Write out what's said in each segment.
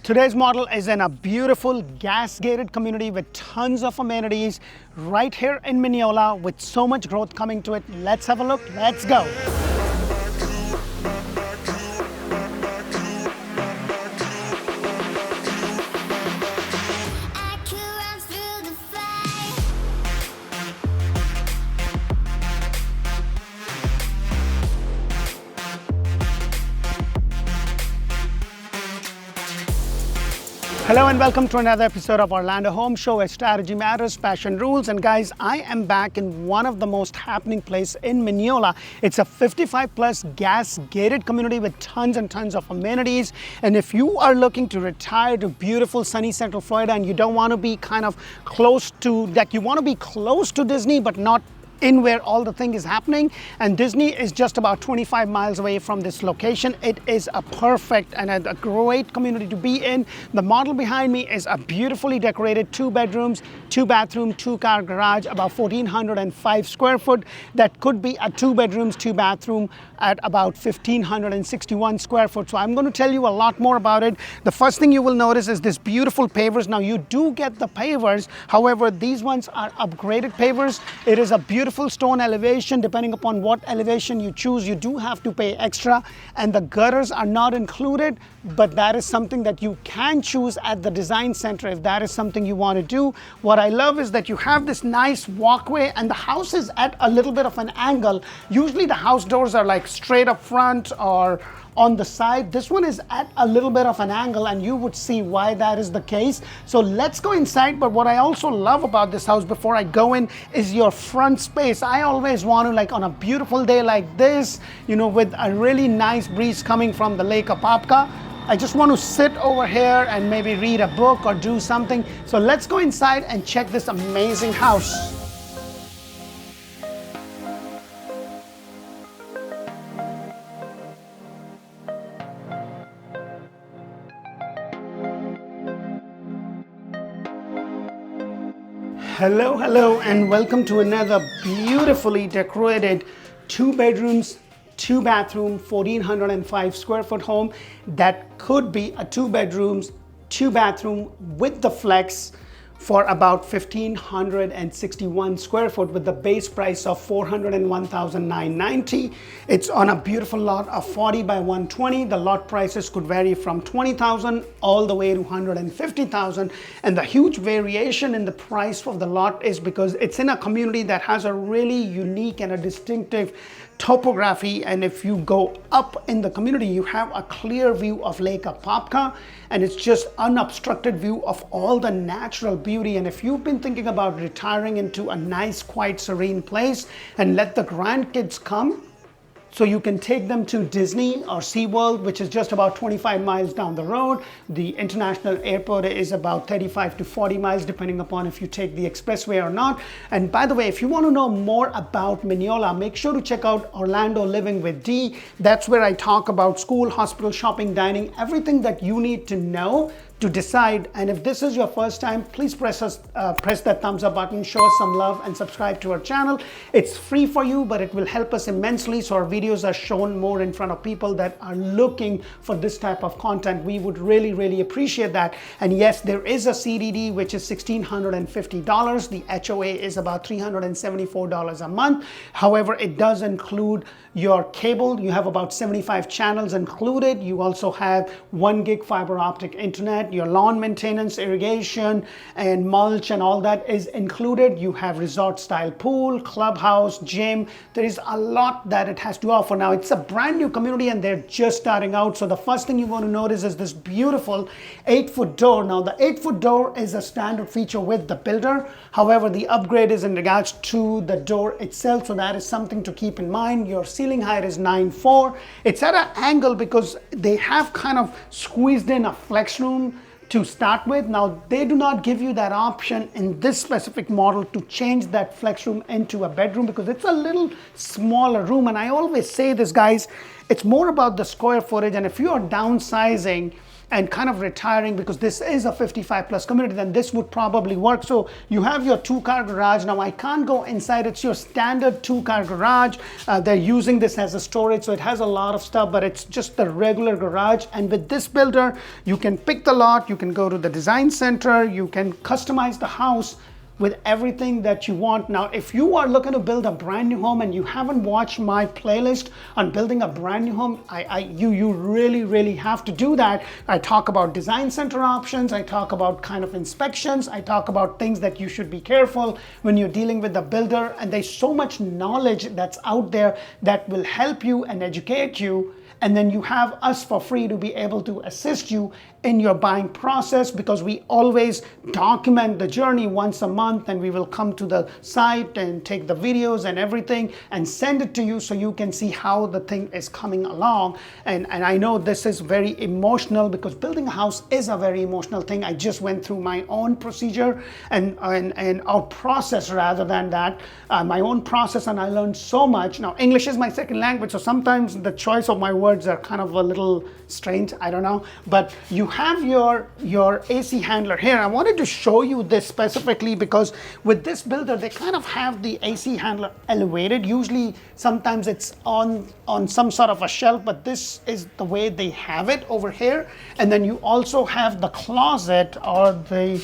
Today's model is in a beautiful gas-gated community with tons of amenities right here in Minneola with so much growth coming to it. Let's have a look. Let's go. Hello and welcome to another episode of Orlando Home Show, where strategy matters, passion rules. And guys, I am back in one of the most happening places in Minneola. It's a 55 plus gas gated community with tons and tons of amenities. And if you are looking to retire to beautiful sunny Central Florida and you don't want to be kind of close to, like you want to be close to Disney but not in where all the thing is happening, and Disney is just about 25 miles away from this location. It is a perfect and a great community to be in. The model behind me is a beautifully decorated 2 bedrooms, 2 bathroom, 2 car garage, about 1,405 square foot. That could be a 2 bedrooms, 2 bathroom at about 1,561 square foot. So I'm going to tell you a lot more about it. The first thing you will notice is this beautiful pavers. Now you do get the pavers, however these ones are upgraded pavers. It is a beautiful stone elevation. Depending upon what elevation you choose, you do have to pay extra, and the gutters are not included, but that is something that you can choose at the design center if that is something you want to do. What I love is that you have this nice walkway, and the house is at a little bit of an angle. Usually the house doors are like straight up front or on the side. This one is at a little bit of an angle, and you would see why that is the case. So let's go inside. But what I also love about this house before I go in is your front space. I always want to, like on a beautiful day like this, you know, with a really nice breeze coming from the Lake Apopka, I just want to sit over here and maybe read a book or do something. So let's go inside and check this amazing house. Hello, and welcome to another beautifully decorated 2 bedrooms, 2 bathroom, 1,405 square foot home that could be a 2 bedrooms, 2 bathroom with the flex for about 1,561 square foot with the base price of $401,990. It's on a beautiful lot of 40 by 120. The lot prices could vary from $20,000 all the way to $150,000. And the huge variation in the price of the lot is because it's in a community that has a really unique and a distinctive topography. And if you go up in the community, you have a clear view of Lake Apopka, and it's just unobstructed view of all the natural beauty. And if you've been thinking about retiring into a nice, quiet, serene place and let the grandkids come, so you can take them to Disney or SeaWorld, which is just about 25 miles down the road. The international airport is about 35 to 40 miles, depending upon if you take the expressway or not. And by the way, if you want to know more about Minneola, make sure to check out Orlando Living with D. That's where I talk about school, hospital, shopping, dining, everything that you need to know to decide. And if this is your first time, please press that thumbs up button, show us some love, and subscribe to our channel. It's free for you, but it will help us immensely so our videos are shown more in front of people that are looking for this type of content. We would really appreciate that. And yes, there is a CDD, which is $1,650. The HOA is about $374 a month. However, it does include your cable. You have about 75 channels included. You also have 1 gig fiber optic internet. Your lawn maintenance, irrigation, and mulch and all that is included. You have resort style pool, clubhouse, gym. There is a lot that it has to offer. Now it's a brand new community and they're just starting out. So the first thing you want to notice is this beautiful 8-foot door. Now the 8-foot door is a standard feature with the builder. However, the upgrade is in regards to the door itself. So that is something to keep in mind. Your ceiling height is 9'4". It's at an angle because they have kind of squeezed in a flex room to start with. Now they do not give you that option in this specific model to change that flex room into a bedroom because it's a little smaller room. And I always say this, guys, it's more about the square footage. And if you are downsizing and kind of retiring, because this is a 55 plus community, then this would probably work. So you have your 2-car garage. Now I can't go inside. It's your standard 2-car garage. They're using this as a storage, so it has a lot of stuff, but it's just the regular garage. And with this builder, you can pick the lot, you can go to the design center, you can customize the house with everything that you want. Now, if you are looking to build a brand new home and you haven't watched my playlist on building a brand new home, you really have to do that. I talk about design center options, I talk about kind of inspections, I talk about things that you should be careful when you're dealing with the builder, and there's so much knowledge that's out there that will help you and educate you. And then you have us for free to be able to assist you in your buying process, because we always document the journey once a month, and we will come to the site and take the videos and everything and send it to you so you can see how the thing is coming along. And I know this is very emotional, because building a house is a very emotional thing. I just went through my own procedure and our process rather than that, my own process, and I learned so much. Now, English is my second language, so sometimes the choice of my words are kind of a little strange, I don't know. But you have your AC handler here. I wanted to show you this specifically because with this builder, they kind of have the AC handler elevated. Usually, sometimes it's on some sort of a shelf, but this is the way they have it over here. And then you also have the closet, or the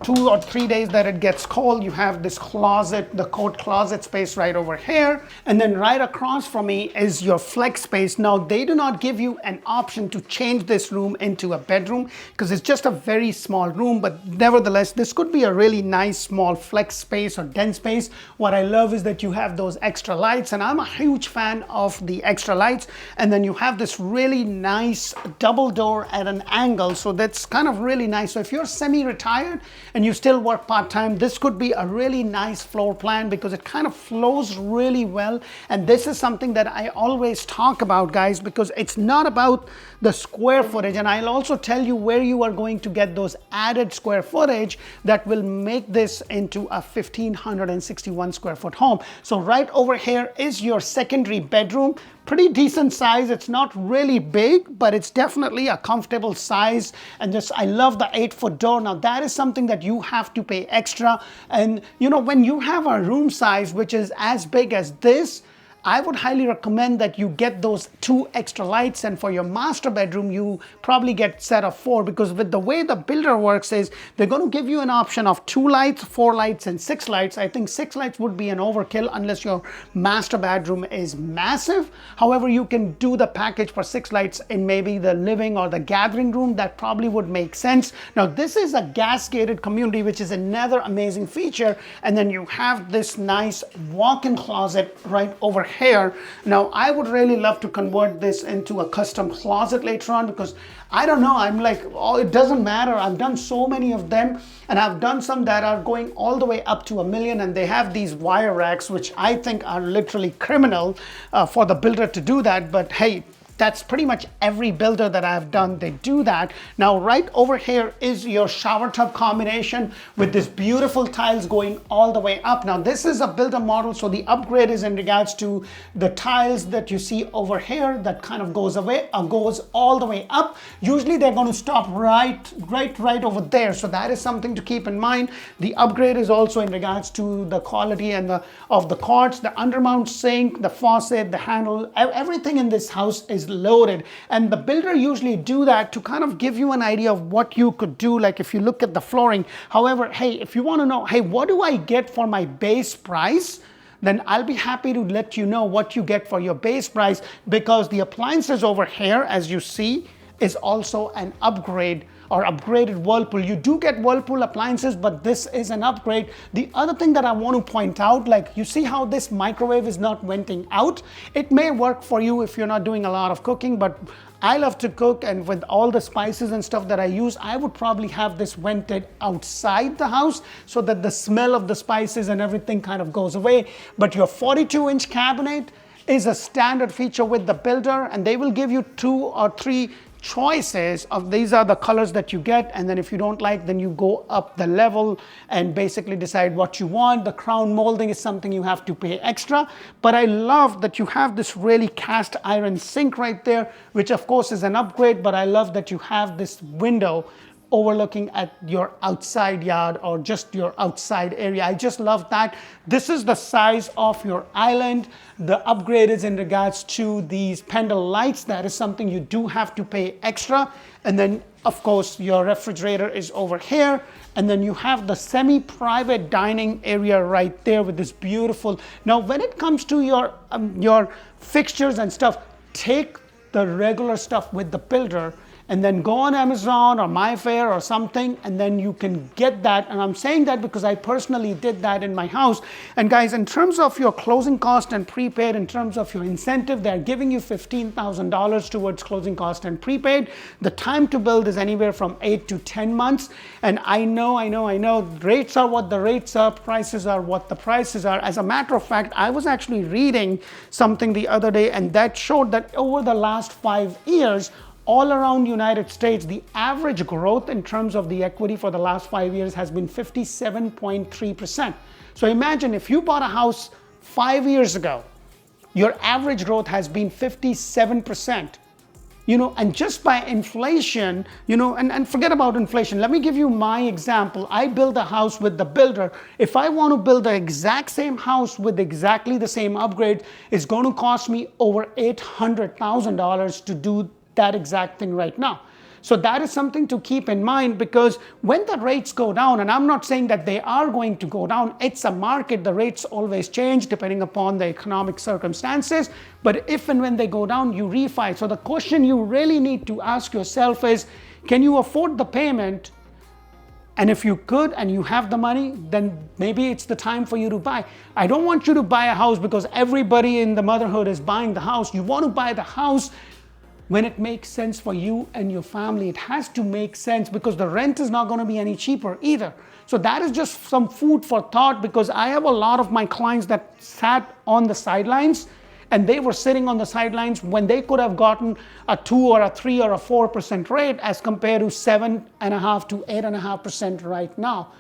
2 or 3 days that it gets cold, you have this closet, the coat closet space right over here. And then right across from me is your flex space. Now, they do not give you an option to change this room into a bedroom because it's just a very small room, but nevertheless, this could be a really nice small flex space or den space. What I love is that you have those extra lights, and I'm a huge fan of the extra lights. And then you have this really nice double door at an angle, so that's kind of really nice. So if you're semi-retired and you still work part-time, this could be a really nice floor plan because it kind of flows really well. And this is something that I always talk about, guys, because it's not about the square footage, and I'll also tell you where you are going to get those added square footage that will make this into a 1,561 square foot home. So right over here is your secondary bedroom. Pretty decent size. It's not really big, but it's definitely a comfortable size. And just, I love the 8-foot door. Now that is something that you have to pay extra. And you know, when you have a room size which is as big as this, I would highly recommend that you get those 2 extra lights, and for your master bedroom, you probably get set of 4, because with the way the builder works is they're going to give you an option of 2 lights, 4 lights, and 6 lights. I think 6 lights would be an overkill unless your master bedroom is massive. However, you can do the package for 6 lights in maybe the living or the gathering room. That probably would make sense. Now, this is a gas-gated community, which is another amazing feature. And then you have this nice walk-in closet right over here. Now, I would really love to convert this into a custom closet later on, because I don't know, I'm like, oh, it doesn't matter. I've done so many of them, and I've done some that are going all the way up to $1 million, and they have these wire racks, which I think are literally criminal for the builder to do that. But hey, that's pretty much every builder that I've done, they do that. Now, right over here is your shower tub combination with this beautiful tiles going all the way up. Now, this is a builder model, so the upgrade is in regards to the tiles that you see over here that kind of goes all the way up. Usually, they're going to stop right over there. So that is something to keep in mind. The upgrade is also in regards to the quality and of the quartz, the undermount sink, the faucet, the handle, everything in this house is loaded. And the builder usually do that to kind of give you an idea of what you could do, like if you look at the flooring. However, hey, if you want to know, hey, what do I get for my base price? Then I'll be happy to let you know what you get for your base price, because the appliances over here, as you see, is also an upgrade or upgraded Whirlpool. You do get Whirlpool appliances, but this is an upgrade. The other thing that I want to point out, like you see how this microwave is not venting out? It may work for you if you're not doing a lot of cooking, but I love to cook, and with all the spices and stuff that I use, I would probably have this vented outside the house so that the smell of the spices and everything kind of goes away. But your 42-inch cabinet is a standard feature with the builder, and they will give you 2 or 3 choices of these are the colors that you get, and then if you don't like, then you go up the level and basically decide what you want. The crown molding is something you have to pay extra, but I love that you have this really cast iron sink right there, which of course is an upgrade, but I love that you have this window overlooking at your outside yard or just your outside area. I just love that. This is the size of your island. The upgrade is in regards to these pendle lights. That is something you do have to pay extra. And then of course your refrigerator is over here. And then you have the semi-private dining area right there with this beautiful. Now when it comes to your fixtures and stuff, take the regular stuff with the builder and then go on Amazon or MyFair or something, and then you can get that. And I'm saying that because I personally did that in my house. And guys, in terms of your closing cost and prepaid, in terms of your incentive, they're giving you $15,000 towards closing cost and prepaid. The time to build is anywhere from 8 to 10 months. And I know, rates are what the rates are, prices are what the prices are. As a matter of fact, I was actually reading something the other day, and that showed that over the last 5 years, all around United States, the average growth in terms of the equity for the last 5 years has been 57.3%. So imagine if you bought a house 5 years ago, your average growth has been 57%. And just by inflation, and forget about inflation. Let me give you my example. I build a house with the builder. If I want to build the exact same house with exactly the same upgrade, it's going to cost me over $800,000 to do that exact thing right now. So that is something to keep in mind, because when the rates go down, and I'm not saying that they are going to go down, it's a market, the rates always change depending upon the economic circumstances, but if and when they go down, you refi. So the question you really need to ask yourself is, can you afford the payment? And if you could and you have the money, then maybe it's the time for you to buy. I don't want you to buy a house because everybody in the motherhood is buying the house. You want to buy the house when it makes sense for you and your family. It has to make sense, because the rent is not going to be any cheaper either. So that is just some food for thought, because I have a lot of my clients that sat on the sidelines, and they were sitting on the sidelines when they could have gotten a 2 or a 3 or a 4% rate as compared to 7.5% to 8.5% right now.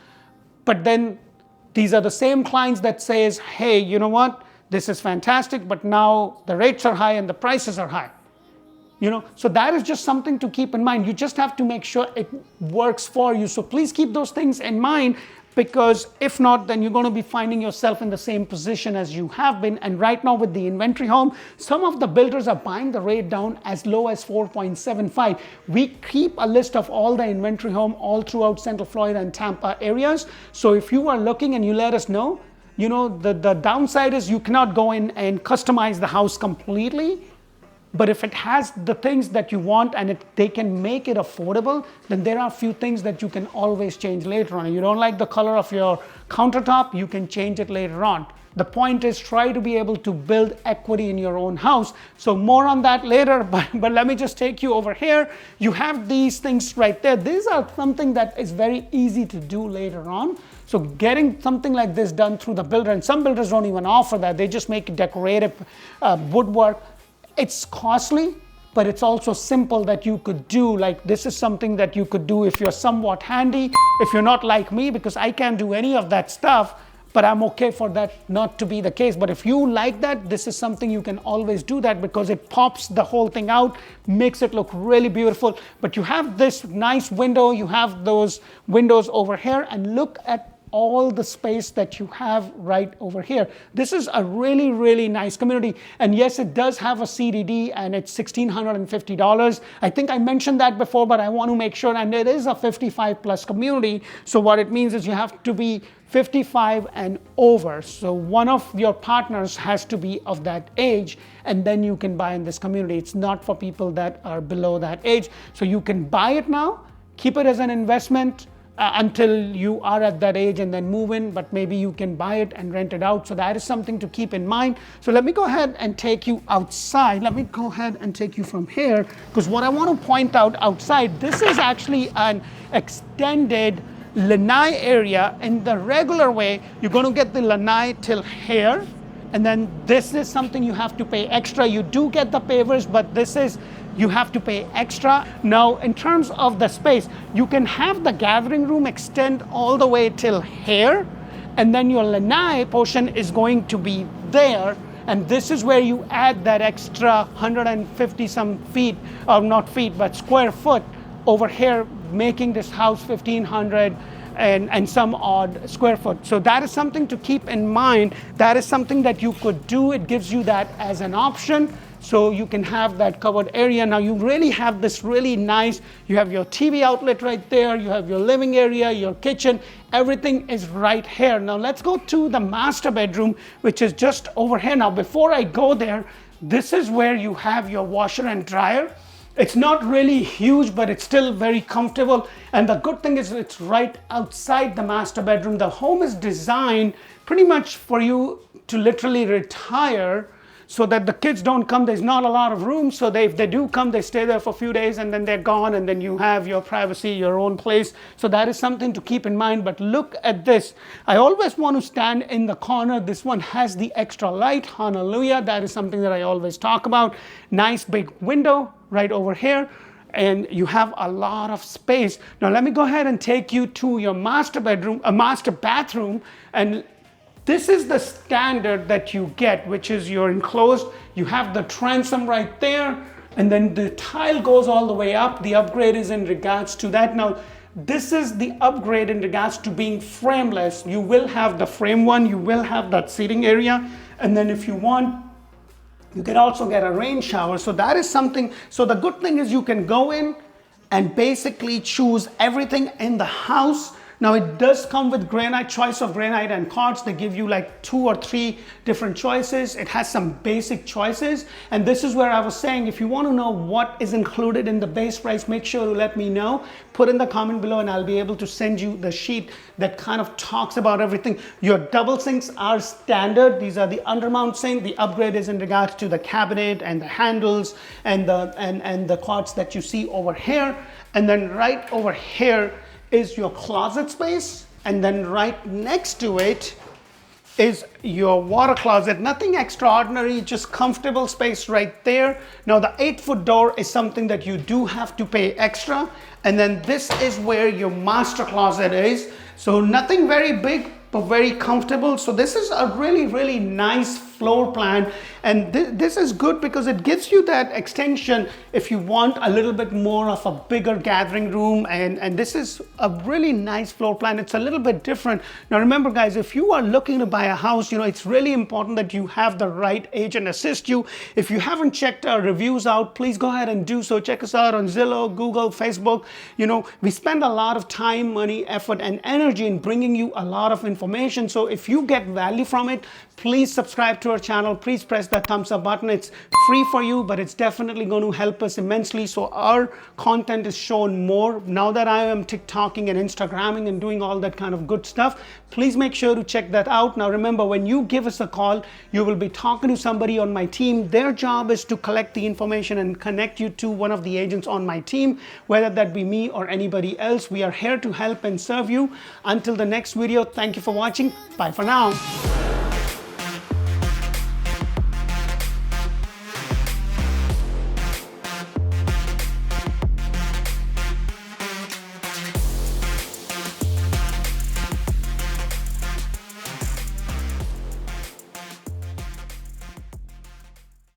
But then these are the same clients that says, hey, you know what? This is fantastic, but now the rates are high and the prices are high. So that is just something to keep in mind. You just have to make sure it works for you. So please keep those things in mind, because if not, then you're going to be finding yourself in the same position as you have been. And right now with the inventory home, some of the builders are buying the rate down as low as 4.75. We keep a list of all the inventory home all throughout Central Florida and Tampa areas. So if you are looking and you let us know, the downside is you cannot go in and customize the house completely. But if it has the things that you want and they can make it affordable, then there are a few things that you can always change later on. If you don't like the color of your countertop, you can change it later on. The point is, try to be able to build equity in your own house. So more on that later, but let me just take you over here. You have these things right there. These are something that is very easy to do later on. So getting something like this done through the builder, and some builders don't even offer that. They just make decorative woodwork. It's costly, but it's also simple that you could do. Like, this is something that you could do if you're somewhat handy. If you're not like me, because I can't do any of that stuff, but I'm okay for that not to be the case. But if you like that, this is something you can always do that, because it pops the whole thing out, makes it look really beautiful. But you have this nice window, you have those windows over here, and look at all the space that you have right over here. This is a really, really nice community. And yes, it does have a CDD, and it's $1,650. I think I mentioned that before, but I want to make sure. And it is a 55 plus community. So what it means is you have to be 55 and over. So one of your partners has to be of that age, and then you can buy in this community. It's not for people that are below that age. So you can buy it now, keep it as an investment, until you are at that age, and then move in, but maybe you can buy it and rent it out. So that is something to keep in mind. So let me go ahead and take you outside. Let me go ahead and take you from here, because what I want to point out outside, this is actually an extended lanai area. In the regular way, you're going to get the lanai till here, and then this is something you have to pay extra. You do get the pavers, but this is you have to pay extra. Now, in terms of the space, you can have the gathering room extend all the way till here, and then your lanai portion is going to be there, and this is where you add that extra 150 some feet, or not feet, but square foot over here, making this house 1,500 and some odd square foot. So that is something to keep in mind. That is something that you could do. It gives you that as an option. So you can have that covered area. Now you really have this really nice, you have your TV outlet right there, you have your living area, your kitchen, everything is right here. Now let's go to the master bedroom, which is just over here. Now before I go there, this is where you have your washer and dryer. It's not really huge, but it's still very comfortable. And the good thing is it's right outside the master bedroom. The home is designed pretty much for you to literally retire so that the kids don't come. There's not a lot of room, so if they do come, they stay there for a few days and then they're gone, and then you have your privacy, your own place. So that is something to keep in mind. But look at this. I always want to stand in the corner. This one has the extra light. Hallelujah. That is something that I always talk about. Nice big window right over here, and you have a lot of space. Now let me go ahead and take you to your master bedroom, a master bathroom, and this is the standard that you get, which is your enclosed. You have the transom right there, and then the tile goes all the way up. The upgrade is in regards to that. Now, this is the upgrade in regards to being frameless. You will have the frame one, you will have that seating area, and then if you want, you can also get a rain shower. So that is something. So the good thing is you can go in and basically choose everything in the house. Now it does come with granite, choice of granite and quartz. They give you like 2 or 3 different choices. It has some basic choices. And this is where I was saying, if you want to know what is included in the base price, make sure to let me know. Put in the comment below and I'll be able to send you the sheet that kind of talks about everything. Your double sinks are standard. These are the undermount sink. The upgrade is in regards to the cabinet and the handles and the quartz that you see over here. And then right over here is your closet space, and then right next to it is your water closet. Nothing extraordinary, just comfortable space right there. Now the 8-foot door is something that you do have to pay extra, and then this is where your master closet is. So nothing very big, but very comfortable. So this is a really, really nice floor plan, and this is good because it gives you that extension if you want a little bit more of a bigger gathering room, and this is a really nice floor plan. It's a little bit different. Now remember guys, if you are looking to buy a house, you know, it's really important that you have the right agent assist you. If you haven't checked our reviews out, please go ahead and do so. Check us out on Zillow, Google, Facebook. You know, we spend a lot of time, money, effort, and energy in bringing you a lot of information. So if you get value from it, please subscribe to our channel. Please press that thumbs up button. It's free for you, but it's definitely going to help us immensely, so our content is shown more. Now that I am TikToking and Instagramming and doing all that kind of good stuff, please make sure to check that out. Now remember, when you give us a call, you will be talking to somebody on my team. Their job is to collect the information and connect you to one of the agents on my team, whether that be me or anybody else. We are here to help and serve you. Until the next video, thank you for watching. Bye for now.